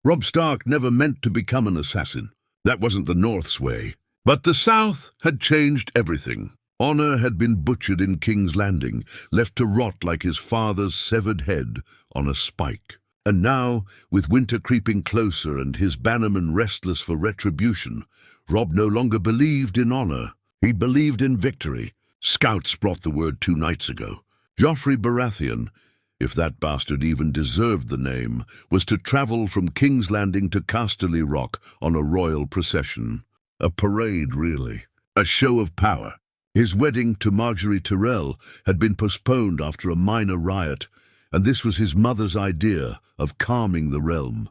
Robb Stark never meant to become an assassin. That wasn't the North's way. But the South had changed everything. Honor had been butchered in King's Landing, left to rot like his father's severed head on a spike. And now, with winter creeping closer and his bannermen restless for retribution, Robb no longer believed in honor. He believed in victory. Scouts brought the word 2 nights ago. Joffrey Baratheon, if that bastard even deserved the name, was to travel from King's Landing to Casterly Rock on a royal procession. A parade, really. A show of power. His wedding to Margaery Tyrell had been postponed after a minor riot, and this was his mother's idea of calming the realm.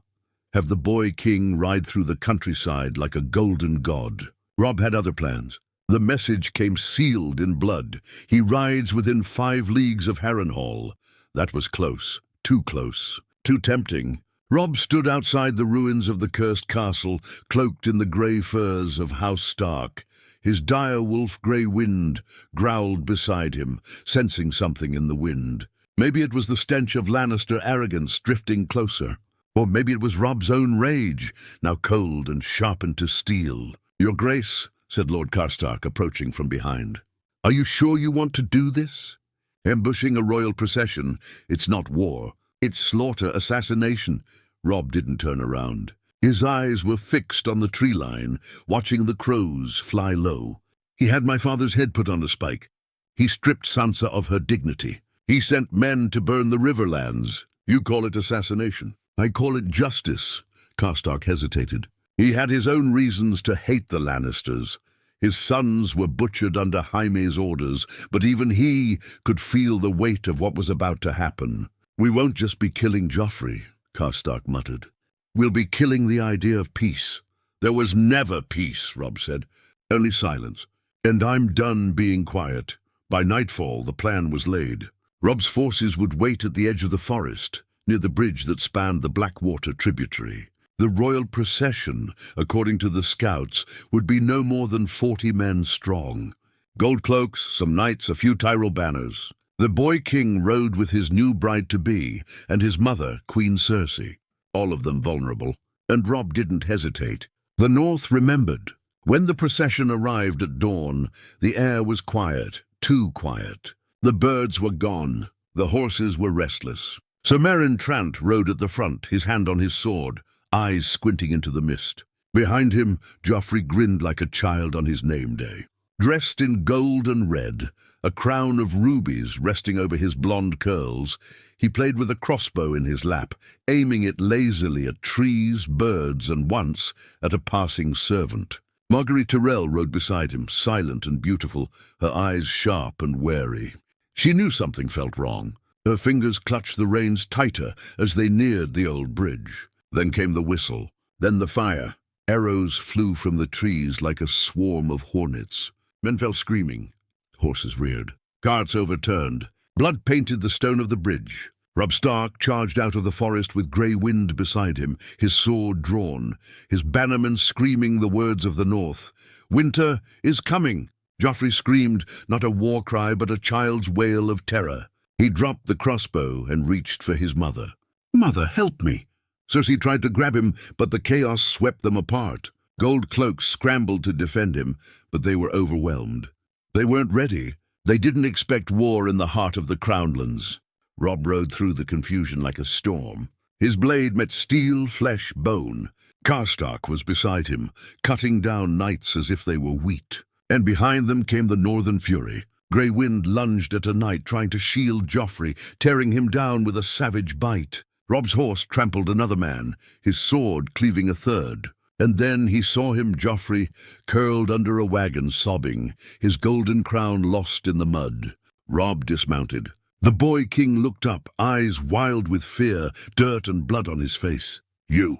Have the boy king ride through the countryside like a golden god. Robb had other plans. The message came sealed in blood. He rides within 5 leagues of Harrenhal. That was close. Too close. Too tempting. Robb stood outside the ruins of the cursed castle, cloaked in the grey furs of House Stark. His dire wolf Grey Wind growled beside him, sensing something in the wind. Maybe it was the stench of Lannister arrogance drifting closer. Or maybe it was Robb's own rage, now cold and sharpened to steel. "Your Grace," said Lord Karstark, approaching from behind. "Are you sure you want to do this? Ambushing a royal procession, it's not war. It's slaughter, assassination." Robb didn't turn around. His eyes were fixed on the tree line, watching the crows fly low. "He had my father's head put on a spike. He stripped Sansa of her dignity. He sent men to burn the Riverlands. You call it assassination. I call it justice." Karstark hesitated. He had his own reasons to hate the Lannisters. His sons were butchered under Jaime's orders, but even he could feel the weight of what was about to happen. "We won't just be killing Joffrey," Karstark muttered. "We'll be killing the idea of peace." "There was never peace," Robb said. "Only silence. And I'm done being quiet." By nightfall, the plan was laid. Robb's forces would wait at the edge of the forest, near the bridge that spanned the Blackwater tributary. The royal procession, according to the scouts, would be no more than 40 men strong. Gold cloaks, some knights, a few Tyrell banners. The boy king rode with his new bride-to-be and his mother, Queen Cersei. All of them vulnerable, and Robb didn't hesitate. The North remembered. When the procession arrived at dawn, the air was quiet, too quiet. The birds were gone, the horses were restless. Sir Meryn Trant rode at the front, his hand on his sword, eyes squinting into the mist. Behind him, Joffrey grinned like a child on his name day. Dressed in gold and red, a crown of rubies resting over his blonde curls, he played with a crossbow in his lap, aiming it lazily at trees, birds, and once at a passing servant. Margaery Tyrell rode beside him, silent and beautiful, her eyes sharp and wary. She knew something felt wrong. Her fingers clutched the reins tighter as they neared the old bridge. Then came the whistle, then the fire. Arrows flew from the trees like a swarm of hornets. Men fell screaming. Horses reared. Carts overturned. Blood painted the stone of the bridge. Robb Stark charged out of the forest with Grey Wind beside him, his sword drawn, his bannermen screaming the words of the North. "Winter is coming!" Joffrey screamed, not a war cry but a child's wail of terror. He dropped the crossbow and reached for his mother. "Mother, help me!" Cersei tried to grab him, but the chaos swept them apart. Gold cloaks scrambled to defend him, but they were overwhelmed. They weren't ready. They didn't expect war in the heart of the Crownlands. Robb rode through the confusion like a storm. His blade met steel, flesh, bone. Karstark was beside him, cutting down knights as if they were wheat. And behind them came the Northern Fury. Grey Wind lunged at a knight, trying to shield Joffrey, tearing him down with a savage bite. Robb's horse trampled another man, his sword cleaving a third. And then he saw him, Joffrey, curled under a wagon, sobbing, his golden crown lost in the mud. Robb dismounted. The boy king looked up, eyes wild with fear, dirt and blood on his face. "You,"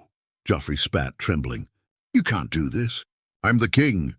Joffrey spat, trembling. "You can't do this." "I'm the king.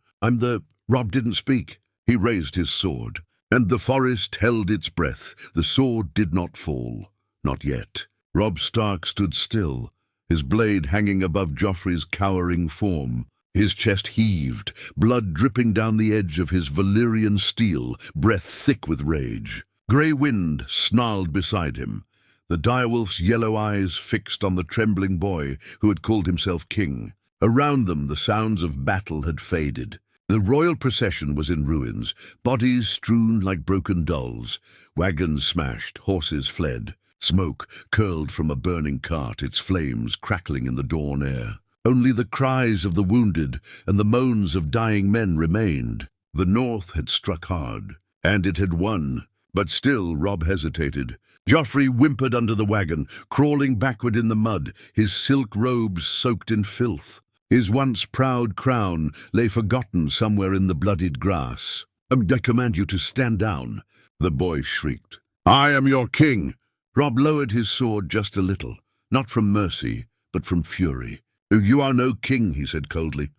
Robb didn't speak. He raised his sword, and the forest held its breath. The sword did not fall. Not yet. Robb Stark stood still, his blade hanging above Joffrey's cowering form. His chest heaved, blood dripping down the edge of his Valyrian steel, breath thick with rage. Grey Wind snarled beside him. the direwolf's yellow eyes fixed on the trembling boy who had called himself king. Around them, the sounds of battle had faded. The royal procession was in ruins, bodies strewn like broken dolls, wagons smashed, horses fled. Smoke curled from a burning cart, its flames crackling in the dawn air. Only the cries of the wounded and the moans of dying men remained. The North had struck hard, and it had won, but still Robb hesitated. Joffrey whimpered under the wagon, crawling backward in the mud, his silk robes soaked in filth. His once proud crown lay forgotten somewhere in the bloodied grass. "I command you to stand down," the boy shrieked. "I am your king." Robb lowered his sword just a little, not from mercy, but from fury. "You are no king," he said coldly.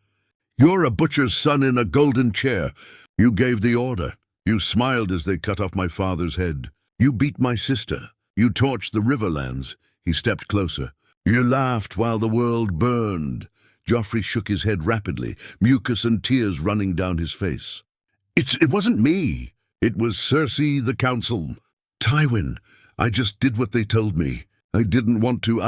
"You're a butcher's son in a golden chair. You gave the order. You smiled as they cut off my father's head. You beat my sister. You torched the riverlands." He stepped closer. "You laughed while the world burned." Joffrey shook his head rapidly, mucus and tears running down his face. It wasn't me. It was Cersei, the council. Tywin. I just did what they told me. I didn't want to.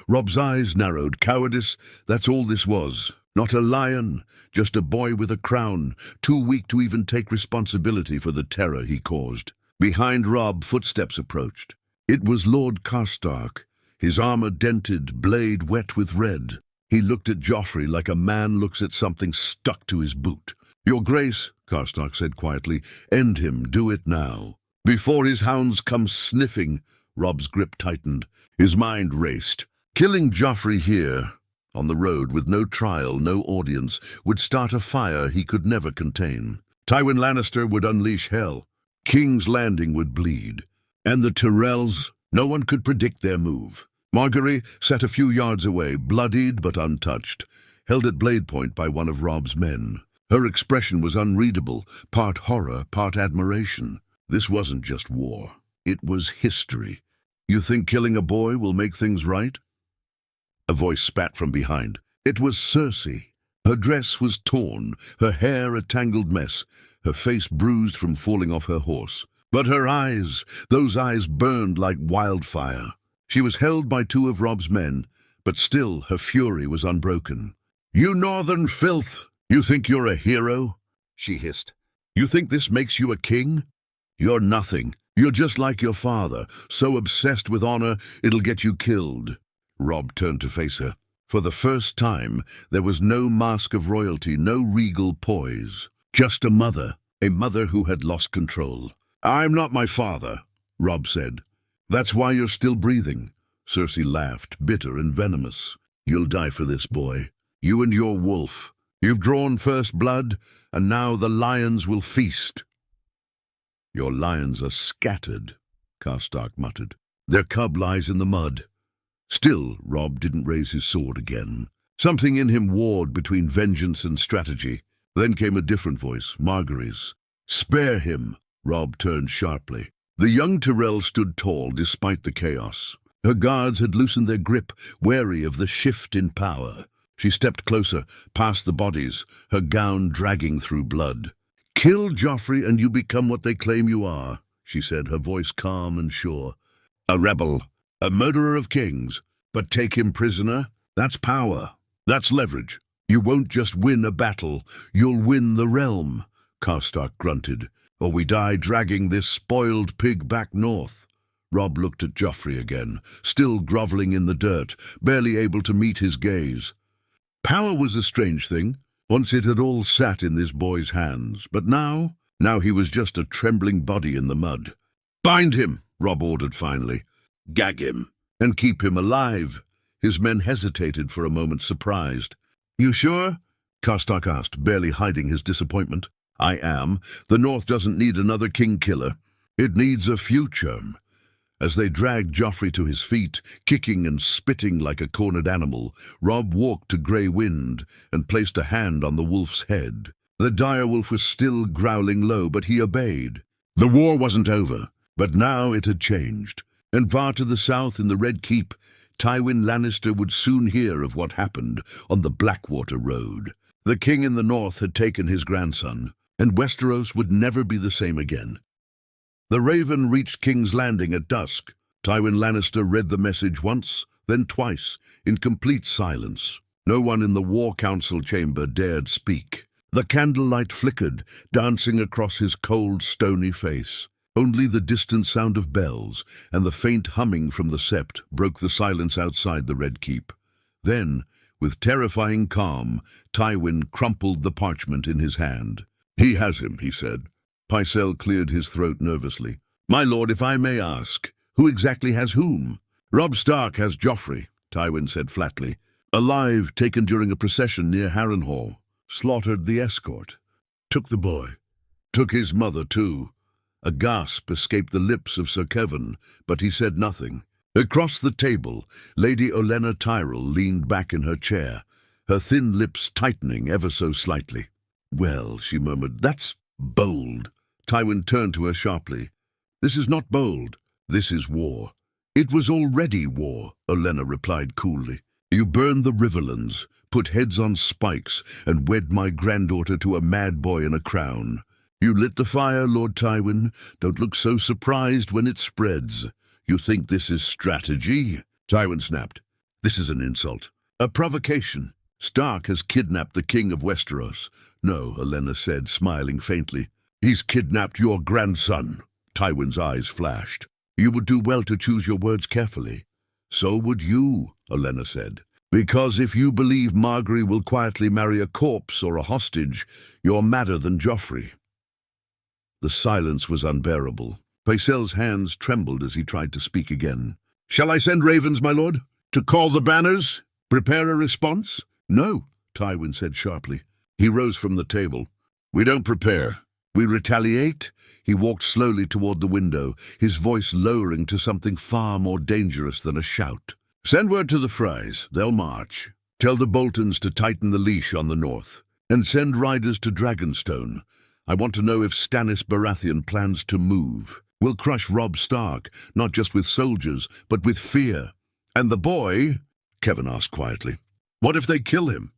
Robb's eyes narrowed. Cowardice, that's all this was. Not a lion, just a boy with a crown, too weak to even take responsibility for the terror he caused. Behind Robb, footsteps approached. It was Lord Karstark, his armor dented, blade wet with red. He looked at Joffrey like a man looks at something stuck to his boot. "Your Grace," Karstark said quietly, "end him, do it now. Before his hounds come sniffing." Robb's grip tightened. His mind raced. Killing Joffrey here, on the road, with no trial, no audience, would start a fire he could never contain. Tywin Lannister would unleash hell. King's Landing would bleed. And the Tyrells, no one could predict their move. Margaery sat a few yards away, bloodied but untouched, held at blade point by one of Robb's men. Her expression was unreadable, part horror, part admiration. This wasn't just war. It was history. "You think killing a boy will make things right?" A voice spat from behind. It was Cersei. Her dress was torn, her hair a tangled mess, her face bruised from falling off her horse. But her eyes, those eyes burned like wildfire. She was held by two of Robb's men, but still her fury was unbroken. "You northern filth! You think you're a hero?" she hissed. "You think this makes you a king? You're nothing. You're just like your father, so obsessed with honor it'll get you killed." Robb turned to face her. For the first time, there was no mask of royalty, no regal poise. Just a mother who had lost control. "I'm not my father," Robb said. "That's why you're still breathing." Cersei laughed, bitter and venomous. "You'll die for this, boy. You and your wolf. You've drawn first blood, and now the lions will feast." "Your lions are scattered," Karstark muttered. "Their cub lies in the mud." Still, Robb didn't raise his sword again. Something in him warred between vengeance and strategy. Then came a different voice, Margaery's. "Spare him!" Robb turned sharply. The young Tyrell stood tall despite the chaos. Her guards had loosened their grip, wary of the shift in power. She stepped closer, past the bodies, her gown dragging through blood. "Kill Joffrey and you become what they claim you are," she said, her voice calm and sure. "A rebel, a murderer of kings. But take him prisoner, that's power, that's leverage. You won't just win a battle, you'll win the realm," Karstark grunted. "Or we die dragging this spoiled pig back north." Robb looked at Joffrey again, still groveling in the dirt, barely able to meet his gaze. Power was a strange thing. Once it had all sat in this boy's hands, but now he was just a trembling body in the mud. "Bind him," Robb ordered finally. "Gag him, and keep him alive." His men hesitated for a moment, surprised. "You sure?" Karstark asked, barely hiding his disappointment. "I am. The North doesn't need another king-killer. It needs a future." As they dragged Joffrey to his feet, kicking and spitting like a cornered animal, Robb walked to Grey Wind and placed a hand on the wolf's head. The direwolf was still growling low, but he obeyed. The war wasn't over, but now it had changed. And far to the south in the Red Keep, Tywin Lannister would soon hear of what happened on the Blackwater Road. The king in the north had taken his grandson, and Westeros would never be the same again. The Raven reached King's Landing at dusk. Tywin Lannister read the message once, then twice, in complete silence. No one in the War Council chamber dared speak. The candlelight flickered, dancing across his cold, stony face. Only the distant sound of bells and the faint humming from the sept broke the silence outside the Red Keep. Then, with terrifying calm, Tywin crumpled the parchment in his hand. "He has him," he said. Pycelle cleared his throat nervously. "My lord, if I may ask, who exactly has whom?" "Robb Stark has Joffrey," Tywin said flatly. "Alive, taken during a procession near Harrenhal. Slaughtered the escort. Took the boy. Took his mother, too." A gasp escaped the lips of Sir Kevan, but he said nothing. Across the table, Lady Olenna Tyrell leaned back in her chair, her thin lips tightening ever so slightly. "Well," she murmured, "that's bold." Tywin turned to her sharply. "This is not bold. This is war." "It was already war," Olenna replied coolly. "You burned the Riverlands, put heads on spikes, and wed my granddaughter to a mad boy in a crown. You lit the fire, Lord Tywin. Don't look so surprised when it spreads. You think this is strategy?" Tywin snapped. "This is an insult. A provocation. Stark has kidnapped the King of Westeros." "No," Olenna said, smiling faintly. "He's kidnapped your grandson." Tywin's eyes flashed. "You would do well to choose your words carefully." "So would you," Olenna said. "Because if you believe Margaery will quietly marry a corpse or a hostage, you're madder than Joffrey." The silence was unbearable. Pycelle's hands trembled as he tried to speak again. "Shall I send ravens, my lord? To call the banners? Prepare a response?" "No," Tywin said sharply. He rose from the table. "We don't prepare. We retaliate." He walked slowly toward the window, his voice lowering to something far more dangerous than a shout. "Send word to the Frys. They'll march. Tell the Boltons to tighten the leash on the north. And send riders to Dragonstone. I want to know if Stannis Baratheon plans to move. We'll crush Robb Stark, not just with soldiers, but with fear." "And the boy?" Kevan asked quietly. "What if they kill him?"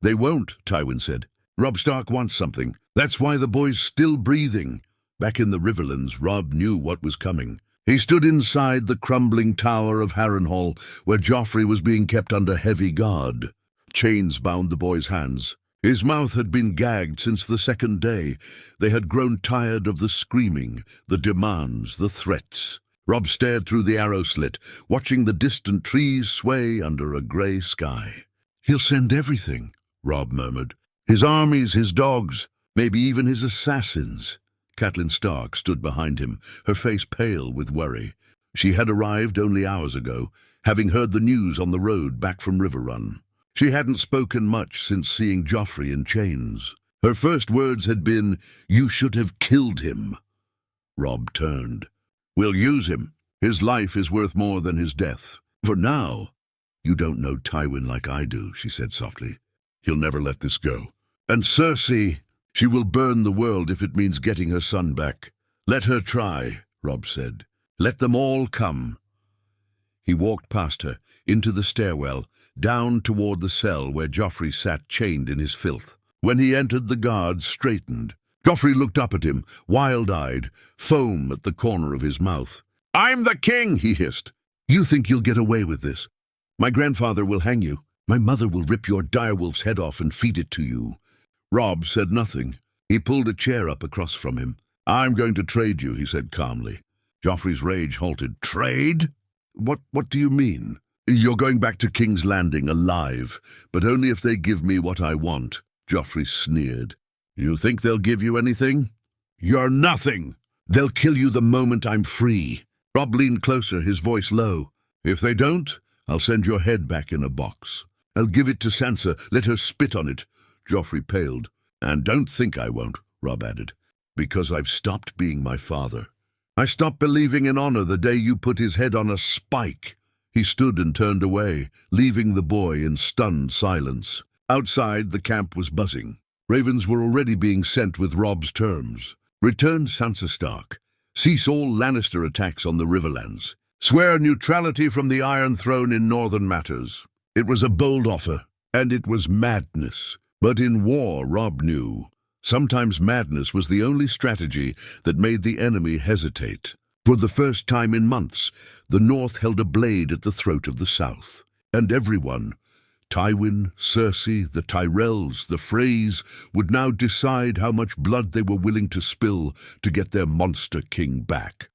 "They won't," Tywin said. "Robb Stark wants something. That's why the boy's still breathing." Back in the Riverlands, Robb knew what was coming. He stood inside the crumbling tower of Harrenhal, where Joffrey was being kept under heavy guard. Chains bound the boy's hands. His mouth had been gagged since the second day. They had grown tired of the screaming, the demands, the threats. Robb stared through the arrow slit, watching the distant trees sway under a grey sky. "He'll send everything," Robb murmured. "His armies, his dogs, maybe even his assassins." Catelyn Stark stood behind him, her face pale with worry. She had arrived only hours ago, having heard the news on the road back from Riverrun. She hadn't spoken much since seeing Joffrey in chains. Her first words had been, "You should have killed him." Robb turned. "We'll use him. His life is worth more than his death. For now." "You don't know Tywin like I do," she said softly. "He'll never let this go. And Cersei, she will burn the world if it means getting her son back. Let her try," Robb said. "Let them all come." He walked past her, into the stairwell, down toward the cell where Joffrey sat chained in his filth. When he entered, the guards straightened. Joffrey looked up at him, wild-eyed, foam at the corner of his mouth. "I'm the king," he hissed. "You think you'll get away with this? My grandfather will hang you. My mother will rip your direwolf's head off and feed it to you." Robb said nothing. He pulled a chair up across from him. "I'm going to trade you," he said calmly. Joffrey's rage halted. "Trade? What do you mean?" "You're going back to King's Landing alive, but only if they give me what I want." Joffrey sneered. "You think they'll give you anything?" "You're nothing. They'll kill you the moment I'm free." Robb leaned closer, his voice low. "If they don't, I'll send your head back in a box. I'll give it to Sansa, let her spit on it." Joffrey paled. "And don't think I won't," Robb added, "because I've stopped being my father. I stopped believing in honor the day you put his head on a spike." He stood and turned away, leaving the boy in stunned silence. Outside, the camp was buzzing. Ravens were already being sent with Robb's terms. "Return Sansa Stark. Cease all Lannister attacks on the Riverlands. Swear neutrality from the Iron Throne in northern matters." It was a bold offer, and it was madness. But in war, Robb knew, sometimes madness was the only strategy that made the enemy hesitate. For the first time in months, the North held a blade at the throat of the South. And everyone, Tywin, Cersei, the Tyrells, the Freys, would now decide how much blood they were willing to spill to get their monster king back.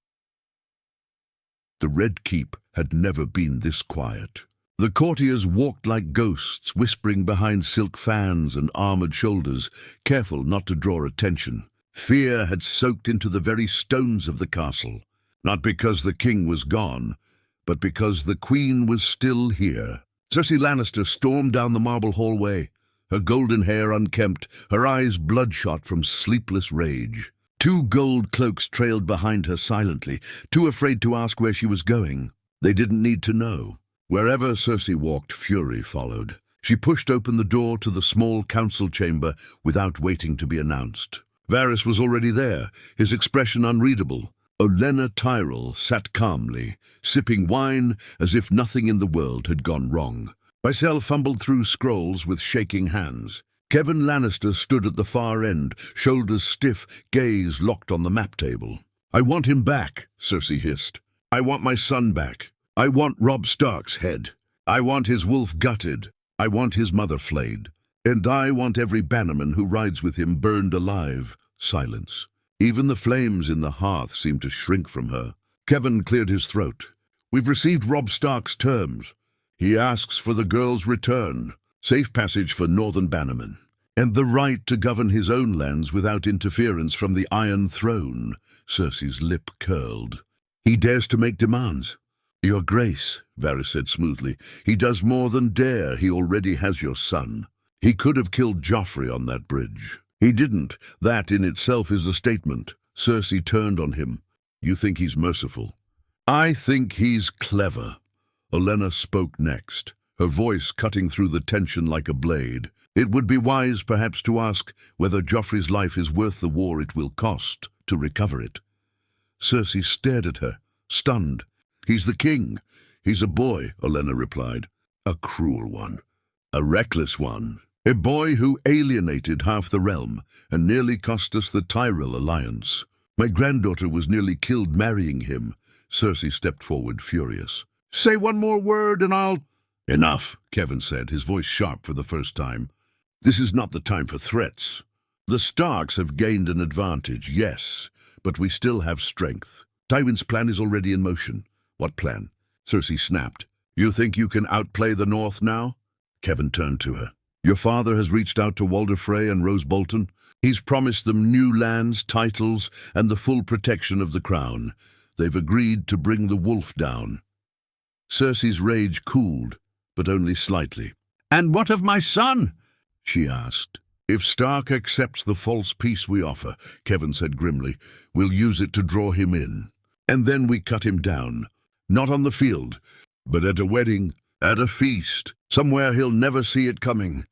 The Red Keep had never been this quiet. The courtiers walked like ghosts, whispering behind silk fans and armored shoulders, careful not to draw attention. Fear had soaked into the very stones of the castle, not because the king was gone, but because the queen was still here. Cersei Lannister stormed down the marble hallway, her golden hair unkempt, her eyes bloodshot from sleepless rage. 2 gold cloaks trailed behind her silently, too afraid to ask where she was going. They didn't need to know. Wherever Cersei walked, fury followed. She pushed open the door to the small council chamber without waiting to be announced. Varys was already there, his expression unreadable. Olenna Tyrell sat calmly, sipping wine as if nothing in the world had gone wrong. Pycelle fumbled through scrolls with shaking hands. Kevan Lannister stood at the far end, shoulders stiff, gaze locked on the map table. "I want him back," Cersei hissed. "I want my son back. I want Robb Stark's head. I want his wolf gutted. I want his mother flayed. And I want every bannerman who rides with him burned alive." Silence. Even the flames in the hearth seemed to shrink from her. Kevan cleared his throat. "We've received Robb Stark's terms. He asks for the girl's return, safe passage for northern bannermen, and the right to govern his own lands without interference from the Iron Throne." Cersei's lip curled. "He dares to make demands." "Your Grace," Varys said smoothly, "he does more than dare. He already has your son. He could have killed Joffrey on that bridge. He didn't. That in itself is a statement." Cersei turned on him. "You think he's merciful?" "I think he's clever." Olenna spoke next, her voice cutting through the tension like a blade. "It would be wise perhaps to ask whether Joffrey's life is worth the war it will cost to recover it." Cersei stared at her, stunned. "He's the king. He's a boy," Olenna replied. "A cruel one. A reckless one. A boy who alienated half the realm and nearly cost us the Tyrell alliance. My granddaughter was nearly killed marrying him." Cersei stepped forward, furious. "Say one more word and I'll—" "Enough," Kevan said, his voice sharp for the first time. "This is not the time for threats. The Starks have gained an advantage, yes, but we still have strength. Tywin's plan is already in motion." "What plan?" Cersei snapped. "You think you can outplay the North now?" Kevan turned to her. "Your father has reached out to Walder Frey and Rose Bolton. He's promised them new lands, titles, and the full protection of the crown. They've agreed to bring the wolf down." Cersei's rage cooled, but only slightly. "And what of my son?" she asked. "If Stark accepts the false peace we offer," Kevan said grimly, "we'll use it to draw him in. And then we cut him down. Not on the field, but at a wedding, at a feast, somewhere he'll never see it coming."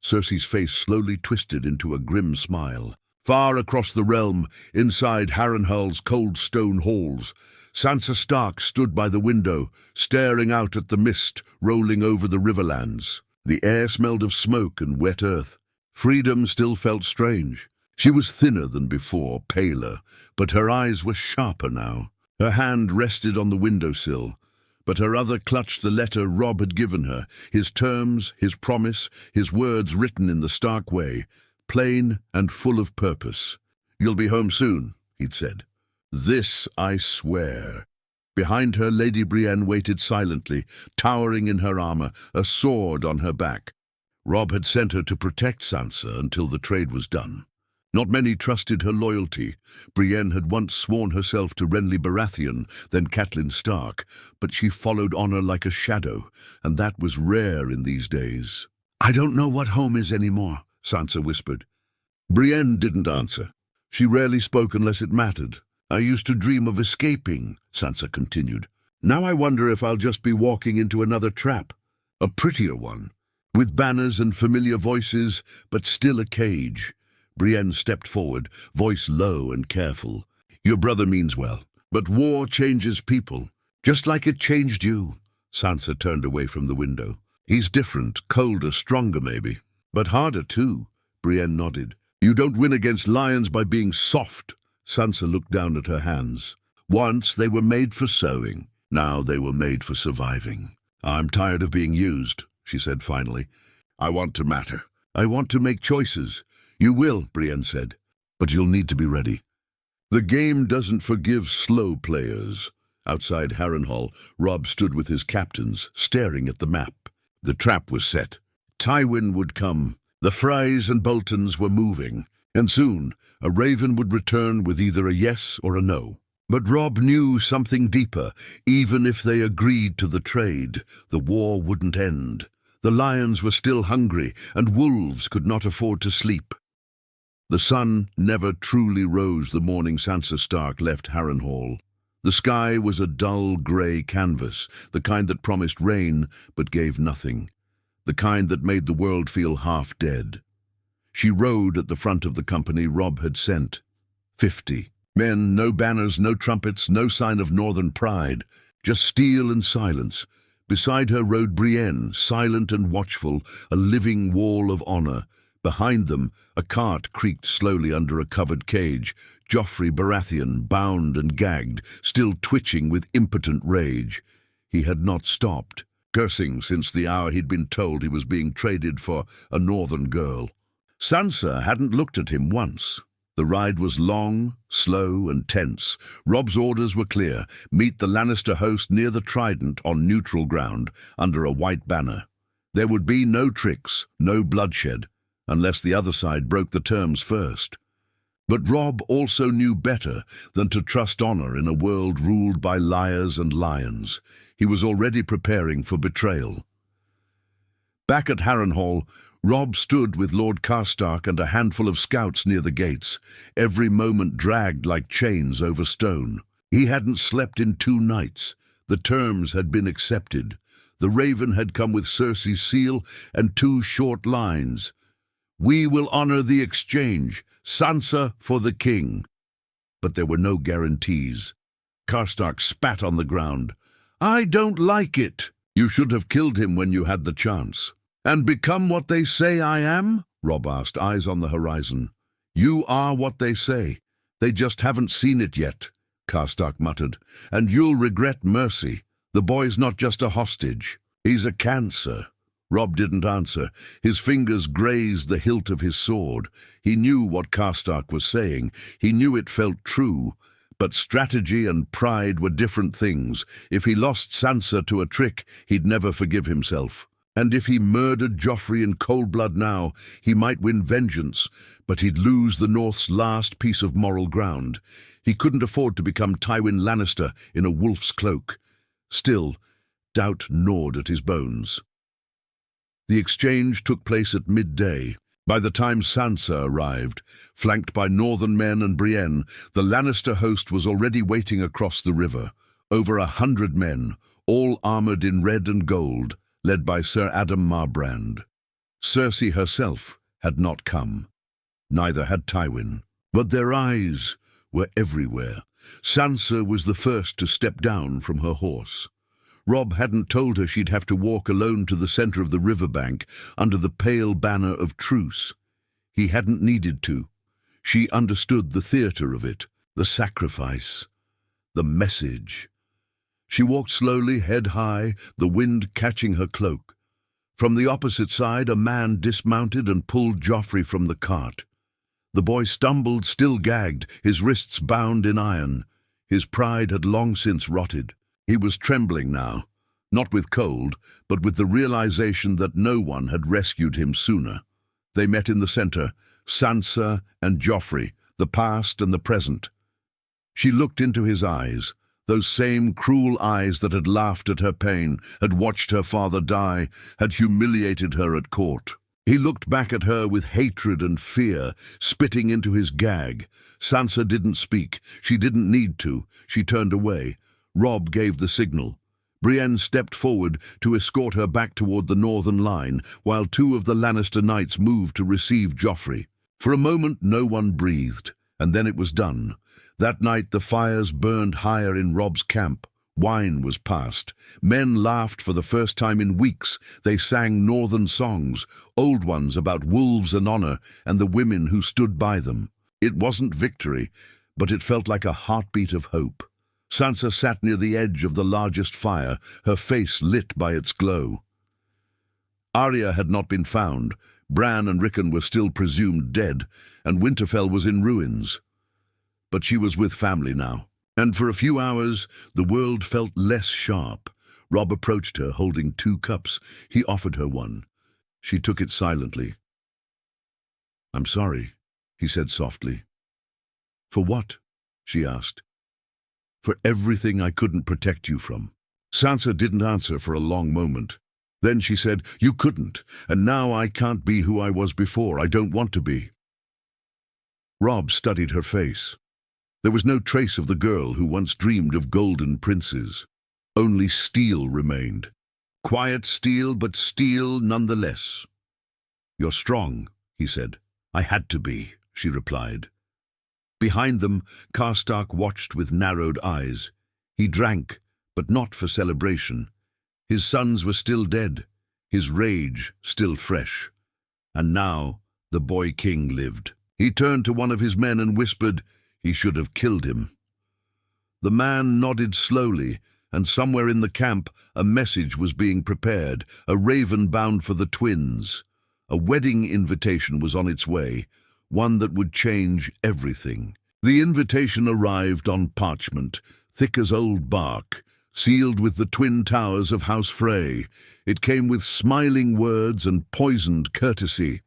Cersei's face slowly twisted into a grim smile. Far across the realm, inside Harrenhal's cold stone halls, Sansa Stark stood by the window, staring out at the mist rolling over the riverlands. The air smelled of smoke and wet earth. Freedom still felt strange. She was thinner than before, paler, but her eyes were sharper now. Her hand rested on the windowsill, but her other clutched the letter Robb had given her, his terms, his promise, his words written in the Stark way, plain and full of purpose. "You'll be home soon," he'd said. "This I swear." Behind her, Lady Brienne waited silently, towering in her armor, a sword on her back. Robb had sent her to protect Sansa until the trade was done. Not many trusted her loyalty. Brienne had once sworn herself to Renly Baratheon, then Catelyn Stark, but she followed honor like a shadow, and that was rare in these days. "I don't know what home is anymore," Sansa whispered. Brienne didn't answer. She rarely spoke unless it mattered. "I used to dream of escaping," Sansa continued. "Now I wonder if I'll just be walking into another trap, a prettier one, with banners and familiar voices, but still a cage." Brienne stepped forward, voice low and careful. "Your brother means well, but war changes people, just like it changed you." Sansa turned away from the window. "He's different, colder, stronger maybe, but harder too." Brienne nodded. "You don't win against lions by being soft." Sansa looked down at her hands. Once they were made for sowing. Now they were made for surviving. "I'm tired of being used," she said finally. "I want to matter. I want to make choices." "You will," Brienne said, "but you'll need to be ready." The game doesn't forgive slow players. Outside Harrenhal, Robb stood with his captains, staring at the map. The trap was set. Tywin would come. The Freys and Boltons were moving, and soon a raven would return with either a yes or a no. But Robb knew something deeper. Even if they agreed to the trade, the war wouldn't end. The lions were still hungry, and wolves could not afford to sleep. The sun never truly rose the morning Sansa Stark left Harrenhal. The sky was a dull grey canvas, the kind that promised rain but gave nothing, the kind that made the world feel half dead. She rode at the front of the company Robb had sent. 50 men, no banners, no trumpets, no sign of northern pride, just steel and silence. Beside her rode Brienne, silent and watchful, a living wall of honor. Behind them, a cart creaked slowly under a covered cage. Joffrey Baratheon, bound and gagged, still twitching with impotent rage. He had not stopped, cursing since the hour he'd been told he was being traded for a northern girl. Sansa hadn't looked at him once. The ride was long, slow, and tense. Robb's orders were clear: meet the Lannister host near the Trident on neutral ground, under a white banner. There would be no tricks, no bloodshed, unless the other side broke the terms first. But Robb also knew better than to trust honor in a world ruled by liars and lions. He was already preparing for betrayal. Back at Harrenhal, Robb stood with Lord Karstark and a handful of scouts near the gates, every moment dragged like chains over stone. He hadn't slept in 2 nights. The terms had been accepted. The raven had come with Cersei's seal and 2 short lines. "We will honor the exchange, Sansa for the king." But there were no guarantees. Karstark spat on the ground. "I don't like it." "You should have killed him when you had the chance." "And become what they say I am?" Robb asked, eyes on the horizon. "You are what they say. They just haven't seen it yet," Karstark muttered. "And you'll regret mercy. The boy's not just a hostage. He's a cancer." Robb didn't answer. His fingers grazed the hilt of his sword. He knew what Karstark was saying. He knew it felt true. But strategy and pride were different things. If he lost Sansa to a trick, he'd never forgive himself. And if he murdered Joffrey in cold blood now, he might win vengeance, but he'd lose the North's last piece of moral ground. He couldn't afford to become Tywin Lannister in a wolf's cloak. Still, doubt gnawed at his bones. The exchange took place at midday. By the time Sansa arrived, flanked by northern men and Brienne, the Lannister host was already waiting across the river. Over 100 men, all armored in red and gold, led by Sir Adam Marbrand. Cersei herself had not come. Neither had Tywin. But their eyes were everywhere. Sansa was the first to step down from her horse. Robb hadn't told her she'd have to walk alone to the center of the riverbank under the pale banner of truce. He hadn't needed to. She understood the theater of it, the sacrifice, the message. She walked slowly, head high, the wind catching her cloak. From the opposite side, a man dismounted and pulled Joffrey from the cart. The boy stumbled, still gagged, his wrists bound in iron. His pride had long since rotted. He was trembling now, not with cold, but with the realization that no one had rescued him sooner. They met in the center, Sansa and Joffrey, the past and the present. She looked into his eyes, those same cruel eyes that had laughed at her pain, had watched her father die, had humiliated her at court. He looked back at her with hatred and fear, spitting into his gag. Sansa didn't speak. She didn't need to. She turned away. Robb gave the signal. Brienne stepped forward to escort her back toward the northern line, while 2 of the Lannister knights moved to receive Joffrey. For a moment no one breathed, and then it was done. That night the fires burned higher in Robb's camp. Wine was passed. Men laughed for the first time in weeks. They sang northern songs, old ones about wolves and honor, and the women who stood by them. It wasn't victory, but it felt like a heartbeat of hope. Sansa sat near the edge of the largest fire, her face lit by its glow. Arya had not been found, Bran and Rickon were still presumed dead, and Winterfell was in ruins. But she was with family now, and for a few hours the world felt less sharp. Robb approached her, holding 2 cups. He offered her one. She took it silently. "I'm sorry," he said softly. "For what?" she asked. "For everything I couldn't protect you from." Sansa didn't answer for a long moment. Then she said, "You couldn't, and now I can't be who I was before. I don't want to be." Robb studied her face. There was no trace of the girl who once dreamed of golden princes. Only steel remained. Quiet steel, but steel nonetheless. "You're strong," he said. "I had to be," she replied. Behind them, Karstark watched with narrowed eyes. He drank, but not for celebration. His sons were still dead, his rage still fresh. And now the boy king lived. He turned to one of his men and whispered, "He should have killed him." The man nodded slowly, and somewhere in the camp a message was being prepared, a raven bound for the twins. A wedding invitation was on its way, one that would change everything. The invitation arrived on parchment, thick as old bark, sealed with the twin towers of House Frey. It came with smiling words and poisoned courtesy.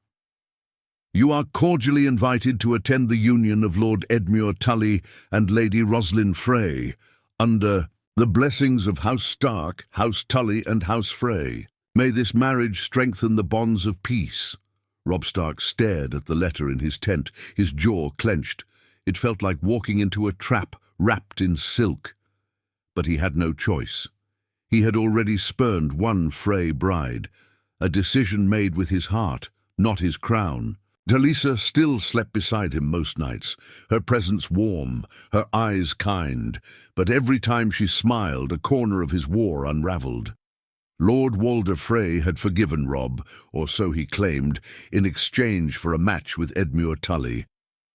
"You are cordially invited to attend the union of Lord Edmure Tully and Lady Roslyn Frey, under the blessings of House Stark, House Tully, and House Frey. May this marriage strengthen the bonds of peace." Robb Stark stared at the letter in his tent, his jaw clenched. It felt like walking into a trap wrapped in silk. But he had no choice. He had already spurned one Frey bride, a decision made with his heart, not his crown. Talisa still slept beside him most nights, her presence warm, her eyes kind, but every time she smiled, a corner of his war unraveled. Lord Walder Frey had forgiven Robb, or so he claimed, in exchange for a match with Edmure Tully.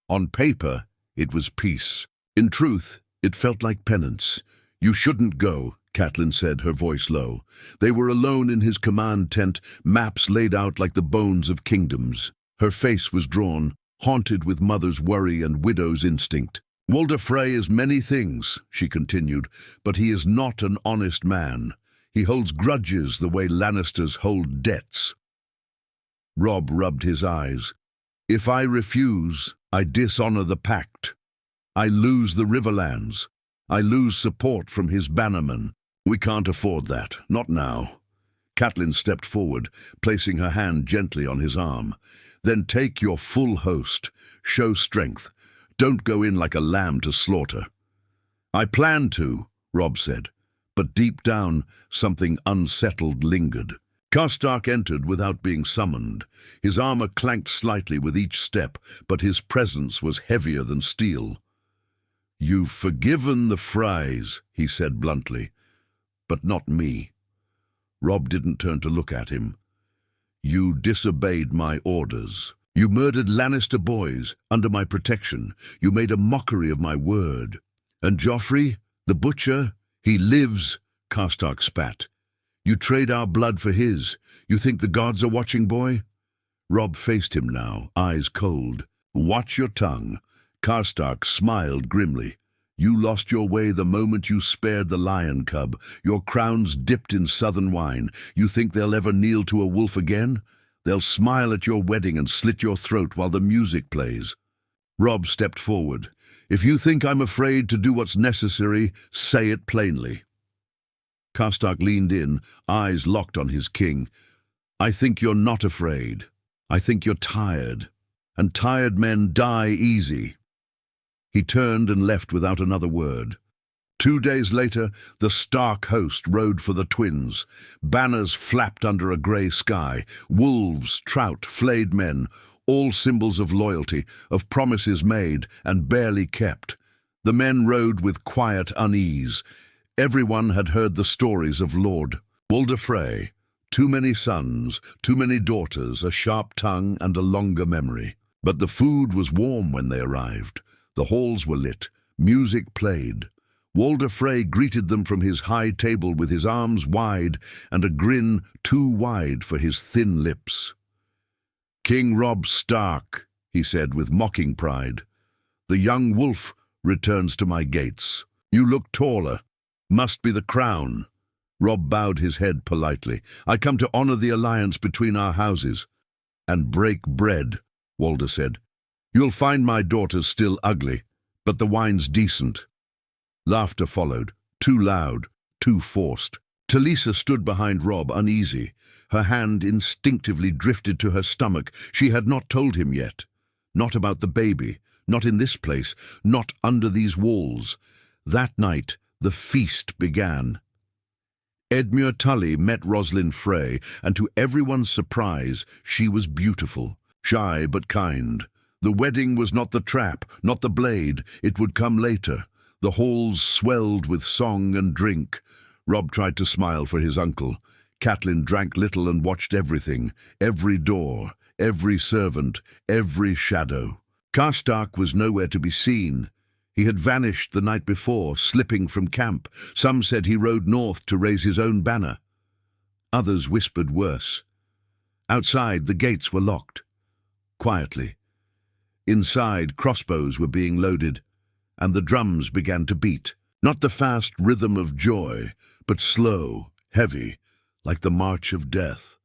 On paper, it was peace. In truth, it felt like penance. "You shouldn't go," Catelyn said, her voice low. They were alone in his command tent, maps laid out like the bones of kingdoms. Her face was drawn, haunted with mother's worry and widow's instinct. "Walder Frey is many things," she continued, "but he is not an honest man. He holds grudges the way Lannisters hold debts." Robb rubbed his eyes. "If I refuse, I dishonor the pact. I lose the Riverlands. I lose support from his bannermen. We can't afford that, not now." Catelyn stepped forward, placing her hand gently on his arm. "Then take your full host. Show strength. Don't go in like a lamb to slaughter." "I plan to," Robb said, but deep down something unsettled lingered. Karstark entered without being summoned. His armor clanked slightly with each step, but his presence was heavier than steel. "You've forgiven the Freys," he said bluntly, "but not me." Robb didn't turn to look at him. "You disobeyed my orders. You murdered Lannister boys under my protection. You made a mockery of my word. And Joffrey, the butcher, he lives," Karstark spat. "You trade our blood for his. You think the gods are watching, boy?" Robb faced him now, eyes cold. "Watch your tongue." Karstark smiled grimly. "You lost your way the moment you spared the lion cub. Your crown's dipped in southern wine. You think they'll ever kneel to a wolf again? They'll smile at your wedding and slit your throat while the music plays." Robb stepped forward. "If you think I'm afraid to do what's necessary, say it plainly." Karstark leaned in, eyes locked on his king. "I think you're not afraid. I think you're tired. And tired men die easy." He turned and left without another word. 2 days later, the Stark host rode for the twins. Banners flapped under a grey sky. Wolves, trout, flayed men, all symbols of loyalty, of promises made and barely kept. The men rode with quiet unease. Everyone had heard the stories of Lord Walder Frey. Too many sons, too many daughters, a sharp tongue and a longer memory. But the food was warm when they arrived. The halls were lit. Music played. Walder Frey greeted them from his high table with his arms wide and a grin too wide for his thin lips. "King Robb Stark," he said with mocking pride, "the young wolf returns to my gates. You look taller. Must be the crown." Robb bowed his head politely. "I come to honor the alliance between our houses." "And break bread," Walder said. "You'll find my daughters still ugly, but the wine's decent." Laughter followed, too loud, too forced. Talisa stood behind Robb, uneasy. Her hand instinctively drifted to her stomach. She had not told him yet. Not about the baby, not in this place, not under these walls. That night, the feast began. Edmure Tully met Roslyn Frey, and to everyone's surprise, she was beautiful, shy but kind. The wedding was not the trap, not the blade. It would come later. The halls swelled with song and drink. Robb tried to smile for his uncle. Catelyn drank little and watched everything, every door, every servant, every shadow. Karstark was nowhere to be seen. He had vanished the night before, slipping from camp. Some said he rode north to raise his own banner. Others whispered worse. Outside, the gates were locked. Quietly. Inside, crossbows were being loaded, and the drums began to beat. Not the fast rhythm of joy, but slow, heavy, like the march of death.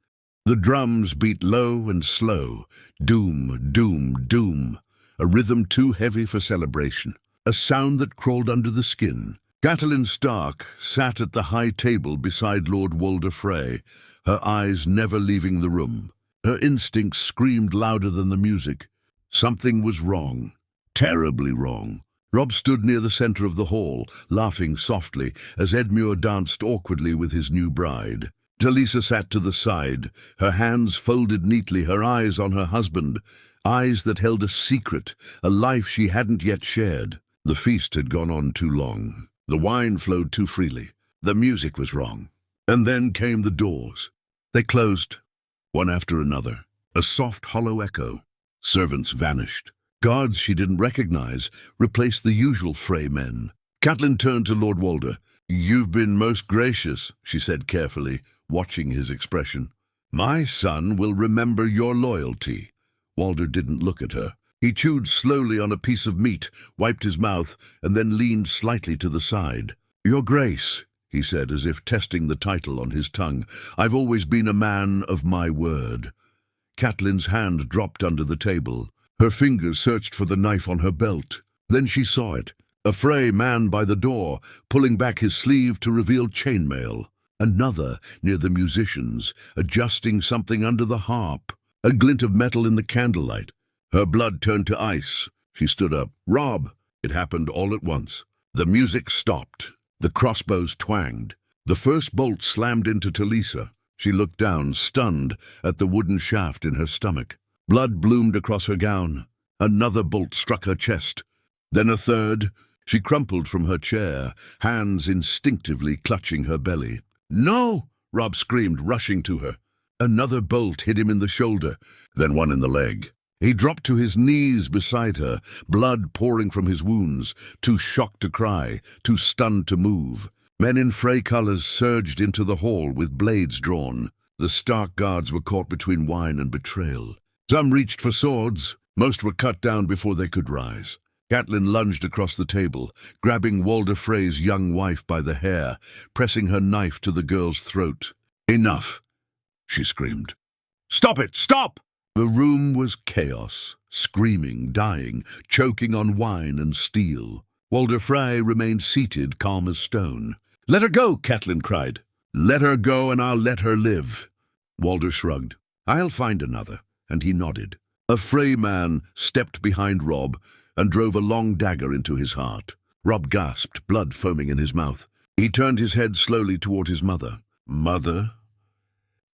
The drums beat low and slow, doom, doom, doom, a rhythm too heavy for celebration, a sound that crawled under the skin. Catelyn Stark sat at the high table beside Lord Walder Frey, her eyes never leaving the room. Her instincts screamed louder than the music. Something was wrong, terribly wrong. Robb stood near the center of the hall, laughing softly, as Edmure danced awkwardly with his new bride. Talisa sat to the side, her hands folded neatly, her eyes on her husband, eyes that held a secret, a life she hadn't yet shared. The feast had gone on too long. The wine flowed too freely. The music was wrong. And then came the doors. They closed, one after another, a soft, hollow echo. Servants vanished. Guards she didn't recognize replaced the usual Frey men. Catelyn turned to Lord Walder. "You've been most gracious," she said carefully, watching his expression. "My son will remember your loyalty." Walder didn't look at her. He chewed slowly on a piece of meat, wiped his mouth, and then leaned slightly to the side. "Your Grace," he said, as if testing the title on his tongue, "I've always been a man of my word." Catelyn's hand dropped under the table. Her fingers searched for the knife on her belt. Then she saw it. A Frey man by the door, pulling back his sleeve to reveal chainmail. Another near the musicians, adjusting something under the harp. A glint of metal in the candlelight. Her blood turned to ice. She stood up. "Robb!" It happened all at once. The music stopped. The crossbows twanged. The first bolt slammed into Talisa. She looked down, stunned, at the wooden shaft in her stomach. Blood bloomed across her gown. Another bolt struck her chest. Then a third. She crumpled from her chair, hands instinctively clutching her belly. "No!" Robb screamed, rushing to her. Another bolt hit him in the shoulder, then one in the leg. He dropped to his knees beside her, blood pouring from his wounds, too shocked to cry, too stunned to move. Men in Frey colors surged into the hall with blades drawn. The Stark guards were caught between wine and betrayal. Some reached for swords. Most were cut down before they could rise. Catelyn lunged across the table, grabbing Walder Frey's young wife by the hair, pressing her knife to the girl's throat. "Enough!" she screamed. "Stop it! Stop!" The room was chaos, screaming, dying, choking on wine and steel. Walder Frey remained seated, calm as stone. "Let her go!" Catelyn cried. "Let her go and I'll let her live." Walder shrugged. "I'll find another." And he nodded. A Frey man stepped behind Robb and drove a long dagger into his heart. Robb gasped, blood foaming in his mouth. He turned his head slowly toward his mother. "Mother?"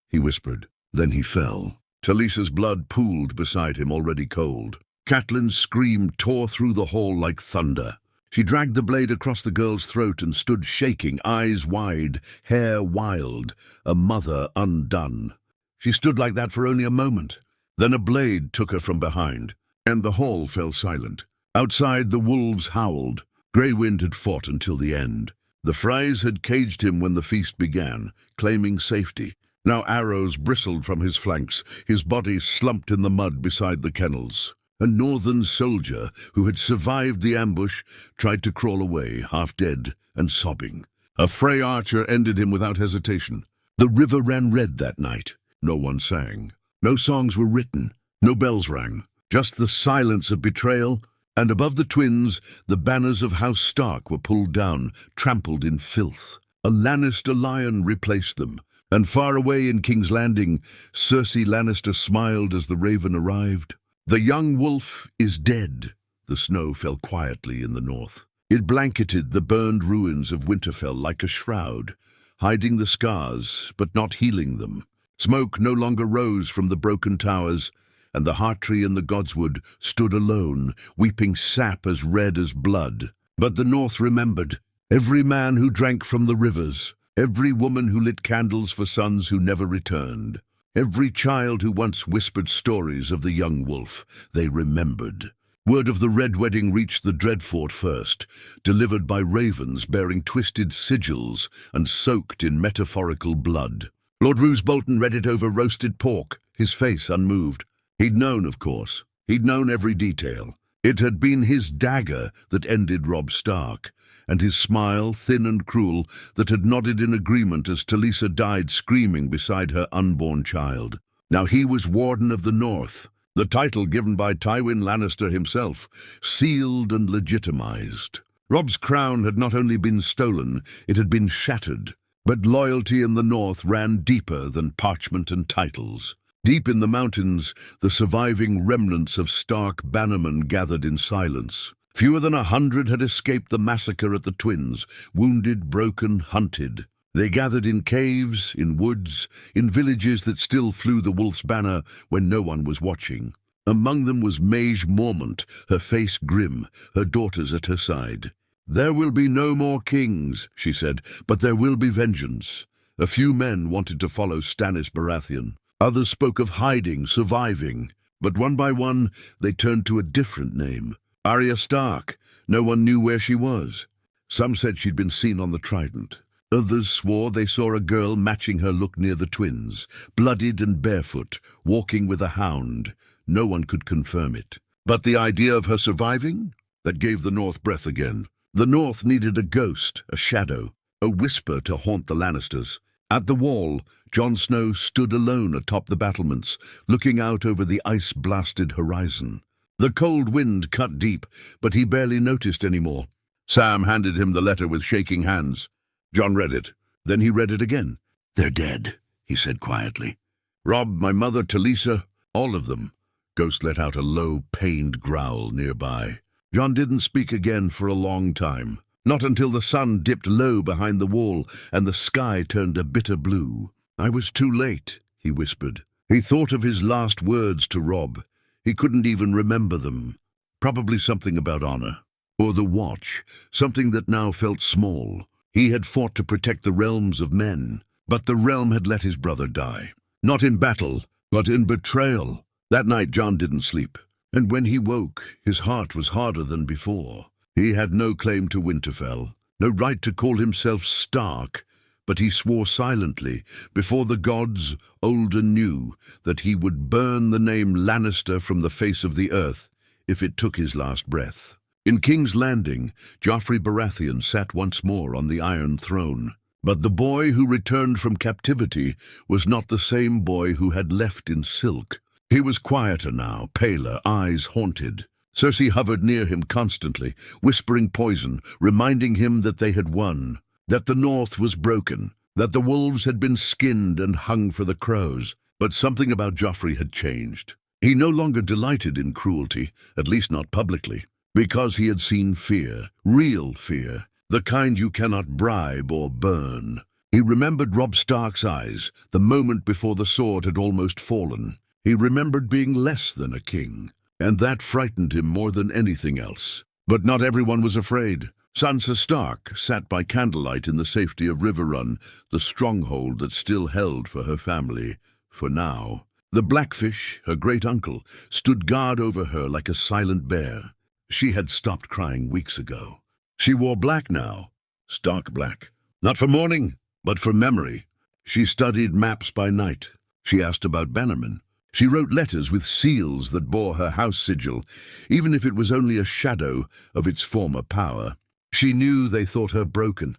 he whispered. Then he fell. Talisa's blood pooled beside him, already cold. Catelyn's scream tore through the hall like thunder. She dragged the blade across the girl's throat and stood shaking, eyes wide, hair wild, a mother undone. She stood like that for only a moment. Then a blade took her from behind, and the hall fell silent. Outside, the wolves howled. Grey Wind had fought until the end. The Freys had caged him when the feast began, claiming safety. Now arrows bristled from his flanks, his body slumped in the mud beside the kennels. A northern soldier who had survived the ambush tried to crawl away, half dead and sobbing. A Frey archer ended him without hesitation. The river ran red that night. No one sang. No songs were written. No bells rang. Just the silence of betrayal, and above the twins, the banners of House Stark were pulled down, trampled in filth. A Lannister lion replaced them, and far away in King's Landing, Cersei Lannister smiled as the raven arrived. The young wolf is dead. The snow fell quietly in the north. It blanketed the burned ruins of Winterfell like a shroud, hiding the scars but not healing them. Smoke no longer rose from the broken towers, and the heart-tree in the godswood stood alone, weeping sap as red as blood. But the north remembered. Every man who drank from the rivers, every woman who lit candles for sons who never returned, every child who once whispered stories of the young wolf, they remembered. Word of the Red Wedding reached the Dreadfort first, delivered by ravens bearing twisted sigils and soaked in metaphorical blood. Lord Roose Bolton read it over roasted pork, his face unmoved. He'd known, of course. He'd known every detail. It had been his dagger that ended Robb Stark, and his smile, thin and cruel, that had nodded in agreement as Talisa died screaming beside her unborn child. Now he was Warden of the North, the title given by Tywin Lannister himself, sealed and legitimized. Robb's crown had not only been stolen, it had been shattered. But loyalty in the North ran deeper than parchment and titles. Deep in the mountains, the surviving remnants of Stark bannermen gathered in silence. Fewer than 100 had escaped the massacre at the Twins, wounded, broken, hunted. They gathered in caves, in woods, in villages that still flew the wolf's banner when no one was watching. Among them was Maege Mormont, her face grim, her daughters at her side. "There will be no more kings," she said, "but there will be vengeance." A few men wanted to follow Stannis Baratheon. Others spoke of hiding, surviving. But one by one, they turned to a different name. Arya Stark. No one knew where she was. Some said she'd been seen on the Trident. Others swore they saw a girl matching her look near the twins, bloodied and barefoot, walking with a hound. No one could confirm it. But the idea of her surviving? That gave the North breath again. The North needed a ghost, a shadow, a whisper to haunt the Lannisters. At the wall, Jon Snow stood alone atop the battlements, looking out over the ice-blasted horizon. The cold wind cut deep, but he barely noticed anymore. Sam handed him the letter with shaking hands. Jon read it. Then he read it again. "They're dead," he said quietly. "Robb, my mother, Talisa, all of them." Ghost let out a low, pained growl nearby. Jon didn't speak again for a long time. Not until the sun dipped low behind the wall and the sky turned a bitter blue. "I was too late," he whispered. He thought of his last words to Robb. He couldn't even remember them. Probably something about honor. Or the Watch, something that now felt small. He had fought to protect the realms of men, but the realm had let his brother die. Not in battle, but in betrayal. That night Jon didn't sleep, and when he woke, his heart was harder than before. He had no claim to Winterfell, no right to call himself Stark, but he swore silently, before the gods, old and new, that he would burn the name Lannister from the face of the earth if it took his last breath. In King's Landing, Joffrey Baratheon sat once more on the Iron Throne. But the boy who returned from captivity was not the same boy who had left in silk. He was quieter now, paler, eyes haunted. Cersei hovered near him constantly, whispering poison, reminding him that they had won, that the North was broken, that the wolves had been skinned and hung for the crows. But something about Joffrey had changed. He no longer delighted in cruelty, at least not publicly, because he had seen fear, real fear, the kind you cannot bribe or burn. He remembered Robb Stark's eyes, the moment before the sword had almost fallen. He remembered being less than a king, and that frightened him more than anything else. But not everyone was afraid. Sansa Stark sat by candlelight in the safety of Riverrun, the stronghold that still held for her family, for now. The Blackfish, her great-uncle, stood guard over her like a silent bear. She had stopped crying weeks ago. She wore black now, stark black. Not for mourning, but for memory. She studied maps by night. She asked about Bannerman. She wrote letters with seals that bore her house sigil, even if it was only a shadow of its former power. She knew they thought her broken,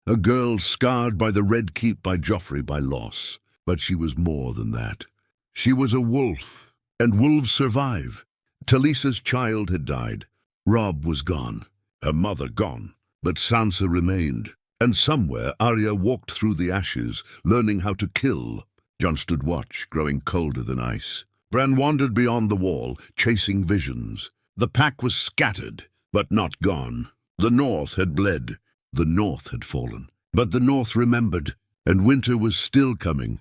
a girl scarred by the Red Keep by Joffrey by loss. But she was more than that. She was a wolf, and wolves survive. Talisa's child had died. Robb was gone, her mother gone, but Sansa remained. And somewhere Arya walked through the ashes, learning how to kill. Jon stood watch, growing colder than ice. Bran wandered beyond the wall, chasing visions. The pack was scattered, but not gone. The North had bled. The North had fallen. But the North remembered, and winter was still coming.